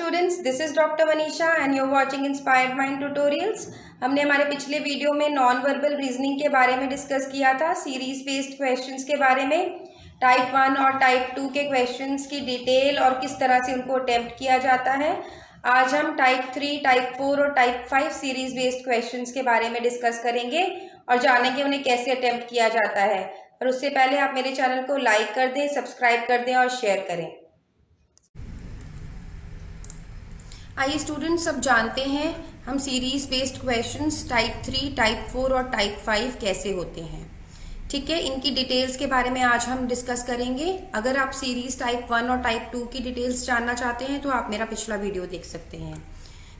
students, this is Dr. Manisha and you're watching Inspired Mind Tutorials। हमने हमारे पिछले video में नॉन वर्बल रीजनिंग के बारे में डिस्कस किया था, सीरीज बेस्ड क्वेश्चंस के बारे में, टाइप 1 और टाइप 2 के क्वेश्चंस की डिटेल और किस तरह से उनको अटेम्प्ट किया जाता है। आज हम टाइप 3, टाइप 4 और टाइप 5 सीरीज बेस्ड क्वेश्चंस के बारे में डिस्कस करेंगे और जानेंगे उन्हें कैसे अटेम्प्ट किया जाता है। और उससे पहले आप मेरे चैनल को लाइक कर दें, सब्सक्राइब कर दें और शेयर करें। आइए स्टूडेंट्स, अब जानते हैं हम series based questions type 3, type 4 और टाइप 5 कैसे होते हैं। ठीक है, इनकी डिटेल्स के बारे में आज हम डिस्कस करेंगे। अगर आप सीरीज टाइप 1 और टाइप 2 की डिटेल्स जानना चाहते हैं तो आप मेरा पिछला वीडियो देख सकते हैं।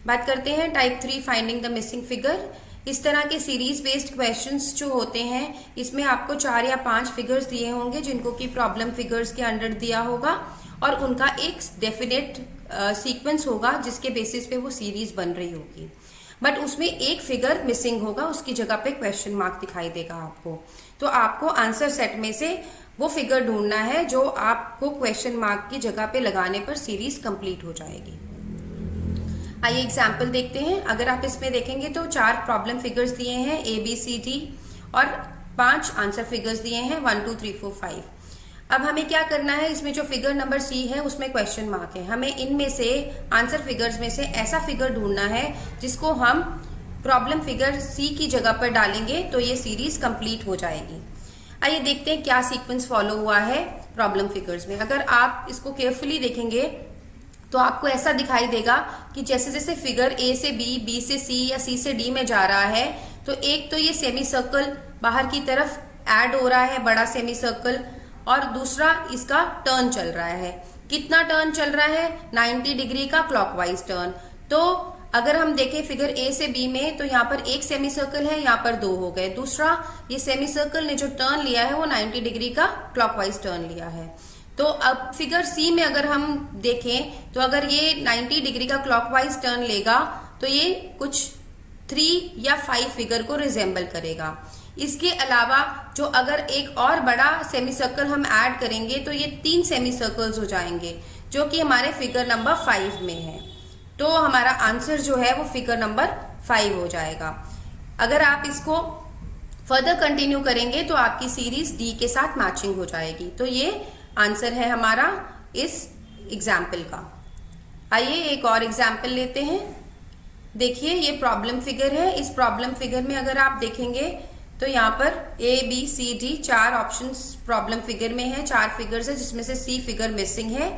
बात करते हैं type 3, finding the missing figure. इस तरह के सीरीज बेस्ड क्वेश्चंस जो होते हैं, इसमें आपको 4 या 5 फिगर्स दिए होंगे जिनको कि प्रॉब्लम फिगर्स के अंडर दिया होगा और उनका एक डेफिनेट सीक्वेंस होगा जिसके बेसिस पे वो सीरीज बन रही होगी। बट उसमें एक फिगर मिसिंग होगा, उसकी जगह पे क्वेश्चन मार्क दिखाई देगा आपको। तो आपको आंसर सेट में से वो फिगर ढूंढना है जो आपको क्वेश्चन मार्क की जगह पे लगाने पर सीरीज कंप्लीट हो जाएगी। आइए एग्जाम्पल देखते हैं। अगर आप इसमें देखेंगे तो 4 प्रॉब्लम फिगर्स दिए हैं ABCD और 5 आंसर फिगर्स दिए हैं 1 2 3 4 5। अब हमें क्या करना है, इसमें जो फिगर नंबर C है उसमें क्वेश्चन मार्क है। हमें इनमें से आंसर फिगर्स में से ऐसा फिगर ढूंढना है जिसको हम प्रॉब्लम फिगर C की जगह पर डालेंगे तो ये सीरीज कंप्लीट हो जाएगी। आइए देखते हैं क्या सीक्वेंस फॉलो हुआ है प्रॉब्लम फिगर्स में। अगर आप इसको केयरफुली देखेंगे तो आपको ऐसा दिखाई देगा कि जैसे जैसे फिगर A से B, B से C या C से D में जा रहा है तो एक तो ये सेमी सर्कल बाहर की तरफ ऐड हो रहा है, बड़ा सेमी सर्कल, और दूसरा इसका टर्न चल रहा है। कितना टर्न चल रहा है? 90 डिग्री का क्लॉकवाइज टर्न। तो अगर हम देखें फिगर A से B में तो यहाँ पर एक सेमी सर्कल है, यहाँ पर 2 हो गए। दूसरा, ये सेमी सर्कल ने जो टर्न लिया है वो 90 डिग्री का क्लॉकवाइज टर्न लिया है। तो अब फिगर C में अगर हम देखें तो अगर ये 90 डिग्री का क्लॉकवाइज टर्न लेगा तो ये कुछ 3 या 5 फिगर को रिजेंबल करेगा। इसके अलावा जो अगर एक और बड़ा सेमी सर्कल हम ऐड करेंगे तो ये 3 सेमी सर्कल्स हो जाएंगे जो कि हमारे फिगर नंबर 5 में है। तो हमारा आंसर जो है वो फिगर नंबर 5 हो जाएगा। अगर आप इसको फर्दर कंटिन्यू करेंगे तो आपकी सीरीज D के साथ मैचिंग हो जाएगी। तो ये आंसर है हमारा इस एग्जाम्पल का। आइए एक और एग्जाम्पल लेते हैं। देखिए ये प्रॉब्लम फिगर है। इस प्रॉब्लम फिगर में अगर आप देखेंगे तो यहाँ पर ABCD 4 ऑप्शंस प्रॉब्लम फिगर में है, 4 फिगर्स है जिसमें से C फिगर मिसिंग है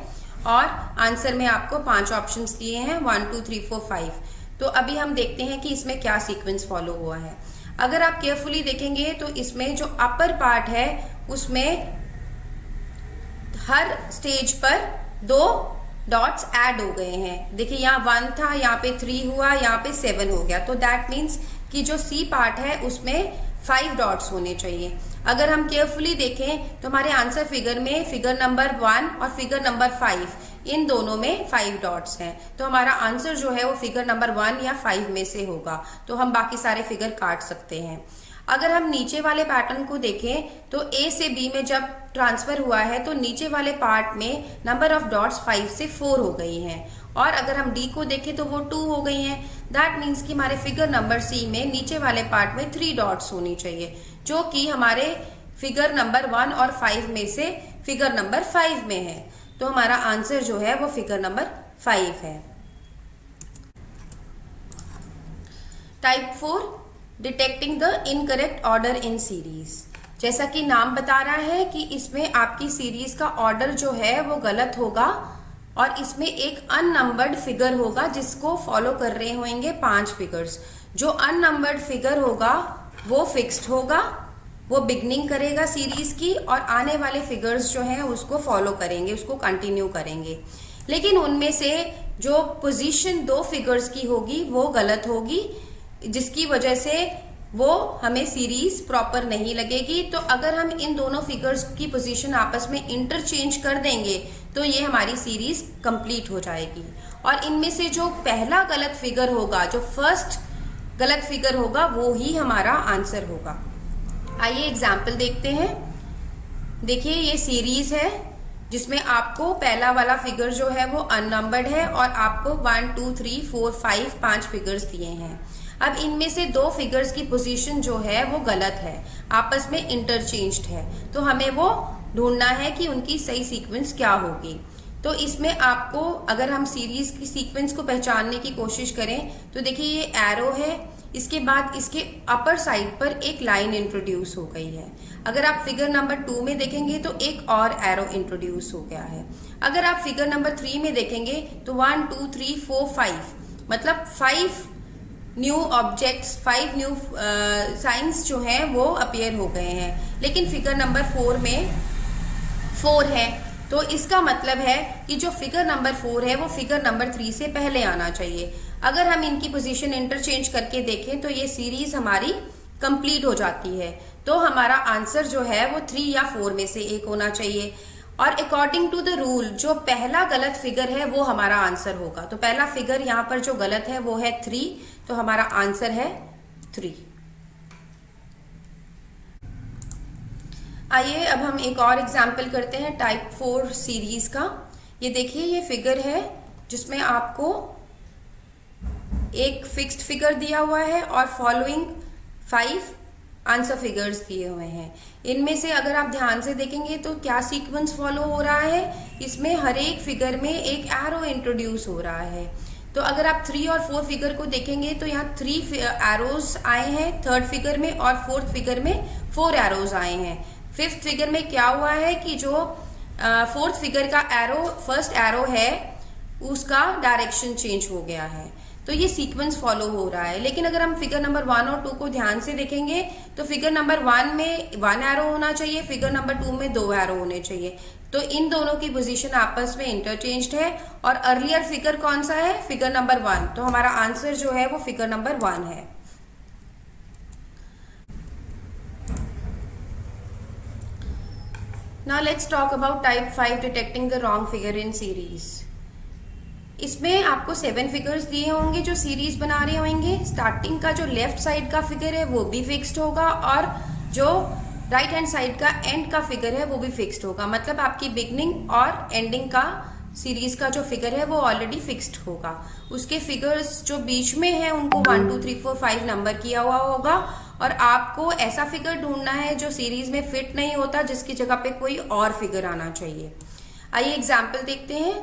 और आंसर में आपको 5 ऑप्शंस दिए हैं 1 2 3 4 5। तो अभी हम देखते हैं कि इसमें क्या सीक्वेंस फॉलो हुआ है। अगर आप केयरफुली देखेंगे तो इसमें जो अपर पार्ट है उसमें हर स्टेज पर 2 डॉट्स ऐड हो गए हैं। देखिए यहाँ 1 था, यहाँ पे 3 हुआ, यहाँ पे 7 हो गया। तो दैट मीन्स कि जो C पार्ट है उसमें 5 डॉट्स होने चाहिए। अगर हम केयरफुली देखें तो हमारे आंसर फिगर में फिगर नंबर 1 और फिगर नंबर 5 इन दोनों में 5 डॉट्स हैं। तो हमारा आंसर जो है वो फिगर नंबर 1 या 5 में से होगा। तो हम बाकी सारे फिगर काट सकते हैं। अगर हम नीचे वाले पैटर्न को देखें तो A से B में जब ट्रांसफर हुआ है तो नीचे वाले पार्ट में नंबर ऑफ डॉट्स 5 से 4 हो गई हैं और अगर हम D को देखें तो वो 2 हो गई हैं। दैट मीन्स कि हमारे फिगर नंबर C में नीचे वाले पार्ट में 3 डॉट्स होनी चाहिए जो कि हमारे फिगर नंबर 1 और 5 में से फिगर नंबर 5 में है। तो हमारा आंसर जो है वो फिगर नंबर 5 है। Type 4, detecting the incorrect order in series. जैसा कि नाम बता रहा है कि इसमें आपकी सीरीज का ऑर्डर जो है वो गलत होगा और इसमें एक अननंबर्ड फिगर होगा जिसको फॉलो कर रहे होंगे 5 फिगर्स। जो अननंबर्ड फिगर होगा वो फिक्स्ड होगा, वो बिगनिंग करेगा सीरीज की और आने वाले फिगर्स जो हैं उसको फॉलो करेंगे, उसको कंटिन्यू करेंगे। लेकिन उनमें से जो पोजीशन 2 फिगर्स की होगी वो गलत होगी जिसकी वजह से वो हमें सीरीज प्रॉपर नहीं लगेगी। तो अगर हम इन दोनों फिगर्स की पोजीशन आपस में इंटरचेंज कर देंगे तो ये हमारी सीरीज कंप्लीट हो जाएगी। और इनमें से जो पहला गलत फिगर होगा, जो फर्स्ट गलत फिगर होगा, वो ही हमारा आंसर होगा। आइए एग्जाम्पल देखते हैं। देखिए ये सीरीज है जिसमें आपको पहला वाला फिगर जो है वो अननंबर्ड है और आपको 1 2 3 4 5 5 फिगर्स दिए हैं। अब इनमें से दो फिगर्स की पोजीशन जो है वो गलत है, आपस में इंटरचेंज्ड है, तो हमें वो ढूंढना है कि उनकी सही सीक्वेंस क्या होगी। तो इसमें आपको अगर हम सीरीज की सीक्वेंस को पहचानने की कोशिश करें तो देखिए ये एरो है, इसके बाद इसके अपर साइड पर एक लाइन इंट्रोड्यूस हो गई है। अगर आप फिगर नंबर 2 में देखेंगे तो एक और एरो इंट्रोड्यूस हो गया है। अगर आप फिगर नंबर 3 में देखेंगे तो 1 2 3 4 5 मतलब 5 न्यू ऑब्जेक्ट्स, 5 न्यू साइंस जो हैं वो अपीयर हो गए हैं। लेकिन फिगर नंबर 4 में 4 है, तो इसका मतलब है कि जो फिगर नंबर 4 है वो फिगर नंबर 3 से पहले आना चाहिए। अगर हम इनकी पोजीशन इंटरचेंज करके देखें तो ये सीरीज हमारी कंप्लीट हो जाती है। तो हमारा आंसर जो है वो 3 या 4 में से एक होना चाहिए। और अकॉर्डिंग टू द रूल जो पहला गलत फिगर है वो हमारा आंसर होगा। तो पहला फिगर यहाँ पर जो गलत है वो है 3, तो हमारा आंसर है 3। आइए अब हम एक और एग्जाम्पल करते हैं टाइप 4 सीरीज का। ये देखिए ये फिगर है जिसमें आपको एक फिक्स्ड फिगर दिया हुआ है और फॉलोइंग 5 आंसर फिगर्स दिए हुए हैं। इनमें से अगर आप ध्यान से देखेंगे तो क्या सीक्वेंस फॉलो हो रहा है, इसमें हर एक फिगर में एक एरो इंट्रोड्यूस हो रहा है। तो अगर आप 3 और 4 फिगर को देखेंगे तो यहाँ 3 एरोज आए हैं थर्ड फिगर में और फोर्थ फिगर में 4 एरोज आए हैं। फिफ्थ फिगर में क्या हुआ है कि जो फोर्थ फिगर का एरो फर्स्ट एरो है उसका डायरेक्शन चेंज हो गया है, तो ये सीक्वेंस फॉलो हो रहा है। लेकिन अगर हम फिगर नंबर 1 और 2 को ध्यान से देखेंगे तो फिगर नंबर 1 में 1 एरो होना चाहिए, फिगर नंबर 2 में 2 एरो होने चाहिए। तो इन दोनों की पोजीशन आपस में इंटरचेंज्ड है। और अर्लियर फिगर कौन सा है, फिगर नंबर 1, तो हमारा आंसर जो है वो फिगर नंबर 1 है। Now let's talk about type 5 detecting the wrong figure in series. इसमें आपको 7 फिगर्स दिए होंगे जो सीरीज बना रहे होंगे। स्टार्टिंग का जो लेफ्ट साइड का फिगर है वो भी फिक्स्ड होगा और जो राइट हैंड साइड का एंड का फिगर है वो भी फिक्स्ड होगा। मतलब आपकी बिगनिंग और एंडिंग का सीरीज का जो फिगर है वो ऑलरेडी फिक्स्ड होगा। उसके फिगर्स जो बीच में है उनको 1 2 3 4 5 नंबर किया हुआ होगा और आपको ऐसा फिगर ढूंढना है जो सीरीज में फिट नहीं होता, जिसकी जगह पे कोई और फिगर आना चाहिए। आइए एग्जाम्पल देखते हैं।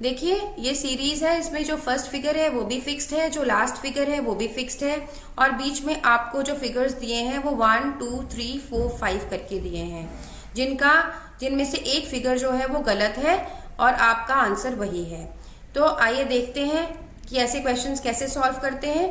देखिए ये सीरीज है, इसमें जो फर्स्ट फिगर है वो भी फिक्स्ड है, जो लास्ट फिगर है वो भी फिक्स्ड है और बीच में आपको जो फिगर्स दिए हैं वो 1 2 3 4 5 करके दिए हैं, जिनमें से एक फिगर जो है वो गलत है और आपका आंसर वही है। तो आइए देखते हैं कि ऐसे क्वेश्चंस कैसे सॉल्व करते हैं।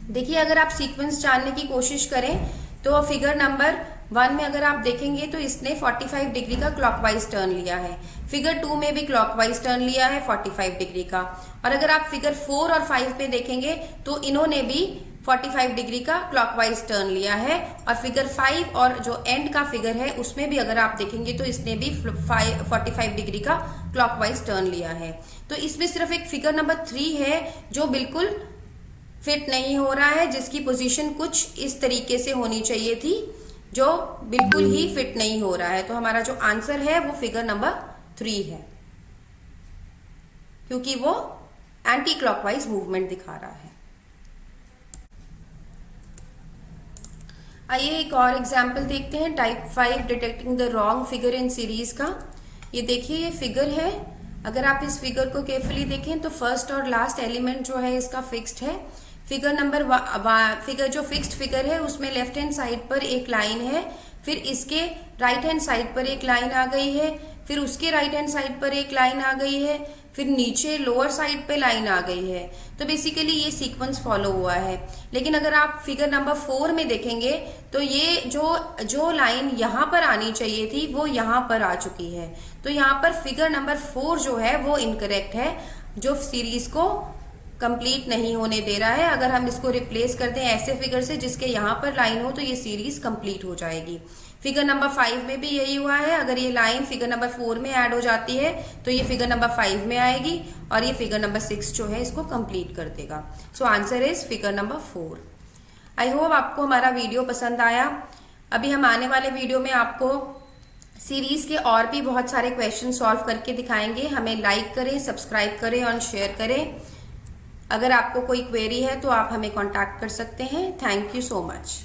देखिए अगर आप सीक्वेंस जानने की कोशिश करें तो फिगर नंबर 1 में अगर आप देखेंगे तो इसने 45 डिग्री का क्लॉकवाइज टर्न लिया है। फिगर 2 में भी क्लॉकवाइज टर्न लिया है 45 डिग्री का। और अगर आप फिगर 4 और 5 पे देखेंगे तो इन्होंने भी 45 डिग्री का क्लॉकवाइज टर्न लिया है। और फिगर 5 और जो एंड का फिगर है उसमें भी अगर आप देखेंगे तो इसने भी 45 डिग्री का क्लॉकवाइज टर्न लिया है। तो इसमें सिर्फ एक फिगर नंबर 3 है जो बिल्कुल फिट नहीं हो रहा है, जिसकी पोजीशन कुछ इस तरीके से होनी चाहिए थी, जो बिल्कुल ही फिट नहीं हो रहा है। तो हमारा जो आंसर है वो फिगर नंबर 3 है, क्योंकि वो एंटी क्लॉकवाइज मूवमेंट दिखा रहा है। आइए एक और एग्जाम्पल देखते हैं type 5 detecting the wrong figure in series का। ये देखिए ये फिगर है, अगर आप इस फिगर को केयरफुली देखें तो फर्स्ट और लास्ट एलिमेंट जो है इसका फिक्स्ड है। फिगर नंबर फिगर जो फिक्स्ड फिगर है उसमें लेफ्ट हैंड साइड पर एक लाइन है, फिर इसके राइट हैंड साइड पर एक लाइन आ गई है, फिर उसके राइट हैंड साइड पर एक लाइन आ गई है, फिर नीचे लोअर साइड पे लाइन आ गई है। तो बेसिकली ये सीक्वेंस फॉलो हुआ है। लेकिन अगर आप फिगर नंबर 4 में देखेंगे तो ये जो लाइन यहाँ पर आनी चाहिए थी वो यहाँ पर आ चुकी है। तो यहाँ पर फिगर नंबर 4 जो है वो इनकरेक्ट है, जो सीरीज को कंप्लीट नहीं होने दे रहा है। अगर हम इसको रिप्लेस करते हैं ऐसे फिगर से जिसके यहाँ पर लाइन हो तो ये सीरीज कंप्लीट हो जाएगी। फिगर नंबर 5 में भी यही हुआ है, अगर ये लाइन फिगर नंबर 4 में ऐड हो जाती है तो ये फिगर नंबर 5 में आएगी और ये फिगर नंबर 6 जो है इसको कंप्लीट कर देगा। So answer is figure number 4। I hope आपको हमारा वीडियो पसंद आया। अभी हम आने वाले वीडियो में आपको सीरीज़ के और भी बहुत सारे क्वेश्चन सॉल्व करके दिखाएंगे। हमें लाइक करें, सब्सक्राइब करें और शेयर करें। अगर आपको कोई क्वेरी है तो आप हमें कांटेक्ट कर सकते हैं। Thank you so much.